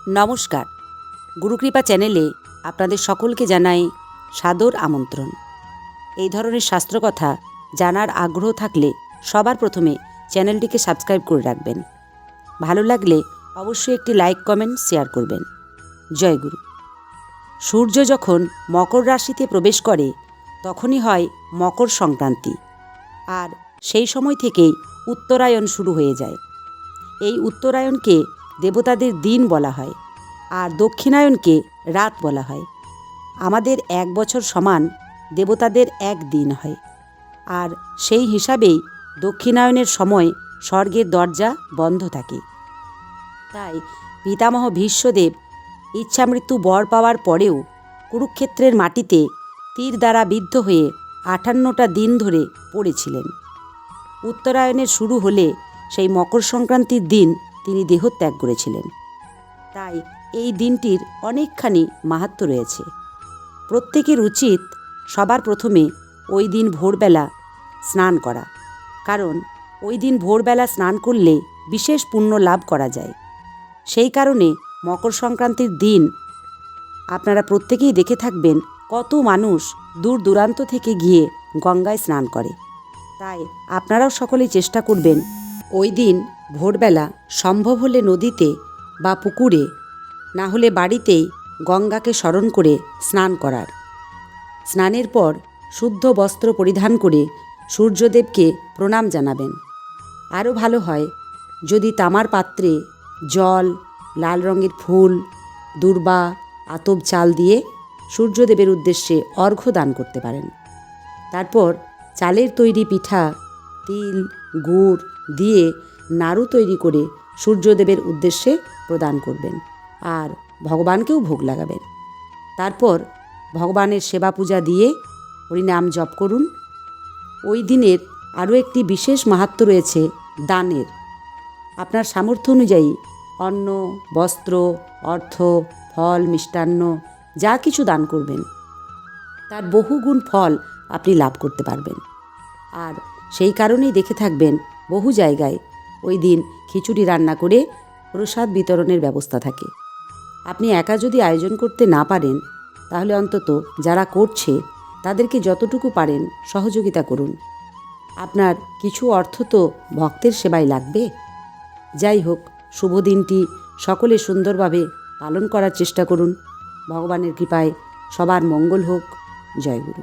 নমস্কার, গুরুকৃপা চ্যানেলে আপনাদের সকলকে জানাই সাদর আমন্ত্রণ। এই ধরনের শাস্ত্রকথা জানার আগ্রহ থাকলে সবার প্রথমে চ্যানেলটিকে সাবস্ক্রাইব করে রাখবেন। ভালো লাগলে অবশ্যই একটি লাইক, কমেন্ট, শেয়ার করবেন। জয় গুরু। সূর্য যখন মকর রাশিতে প্রবেশ করে তখনই হয় মকর সংক্রান্তি, আর সেই সময় থেকেই উত্তরায়ণ শুরু হয়ে যায়। এই উত্তরায়ণকে দেবতাদের দিন বলা হয়, আর দক্ষিণায়নকে রাত বলা হয়। আমাদের এক বছর সমান দেবতাদের এক দিন হয়, আর সেই হিসাবেই দক্ষিণায়নের সময় স্বর্গের দরজা বন্ধ থাকে। তাই পিতামহ ভীষ্মদেব ইচ্ছামৃত্যু বর পাওয়ার পরেও কুরুক্ষেত্রের মাটিতে তীর দ্বারা বিদ্ধ হয়ে 58টা দিন ধরে পড়েছিলেন। উত্তরায়ণের শুরু হলে সেই মকর সংক্রান্তির দিন তিনি দেহত্যাগ করেছিলেন। তাই এই দিনটির অনেকখানি মাহাত্ম্য রয়েছে। প্রত্যেকের উচিত সবার প্রথমে ওই দিন ভোরবেলা স্নান করা, কারণ ওই দিন ভোরবেলা স্নান করলে বিশেষ পুণ্য লাভ করা যায়। সেই কারণে মকর সংক্রান্তির দিন আপনারা প্রত্যেকেই দেখে থাকবেন কত মানুষ দূর দূরান্ত থেকে গিয়ে গঙ্গায় স্নান করে। তাই আপনারাও সকলেই চেষ্টা করবেন ওই দিন ভোরবেলা সম্ভব হলে নদীতে বা পুকুরে, না হলে বাড়িতেই গঙ্গাকে স্মরণ করে স্নান করার। স্নানের পর শুদ্ধ বস্ত্র পরিধান করে সূর্যদেবকে প্রণাম জানাবেন। আরও ভালো হয় যদি তামার পাত্রে জল, লাল রঙের ফুল, দূর্বা, আতপ চাল দিয়ে সূর্যদেবের উদ্দেশ্যে অর্ঘ্য দান করতে পারেন। তারপর চালের তৈরি পিঠা, তিল, গুড় দিয়ে নাড়ু তৈরি করে সূর্যদেবের উদ্দেশ্যে প্রদান করবেন, আর ভগবানকেও ভোগ লাগাবেন। তারপর ভগবানের সেবা পূজা দিয়ে হরিনাম জপ করুন। ওই দিনের আরও একটি বিশেষ মাহাত্ম্য রয়েছে দানের। আপনার সামর্থ্য অনুযায়ী অন্ন, বস্ত্র, অর্থ, ফল, মিষ্টান্ন যা কিছু দান করবেন তার বহুগুণ ফল আপনি লাভ করতে পারবেন। আর সেই কারণেই দেখে থাকবেন বহু জায়গায় ওই দিন খিচুড়ি রান্না করে প্রসাদ বিতরণের ব্যবস্থা থাকে। আপনি একা যদি আয়োজন করতে না পারেন, তাহলে অন্তত যারা করছে তাদেরকে যতটুকু পারেন সহযোগিতা করুন। আপনার কিছু অর্থ তো ভক্তের সেবায় লাগবে। যাই হোক, শুভ দিনটি সকলে সুন্দরভাবে পালন করার চেষ্টা করুন। ভগবানের কৃপায় সবার মঙ্গল হোক। জয় গুরু।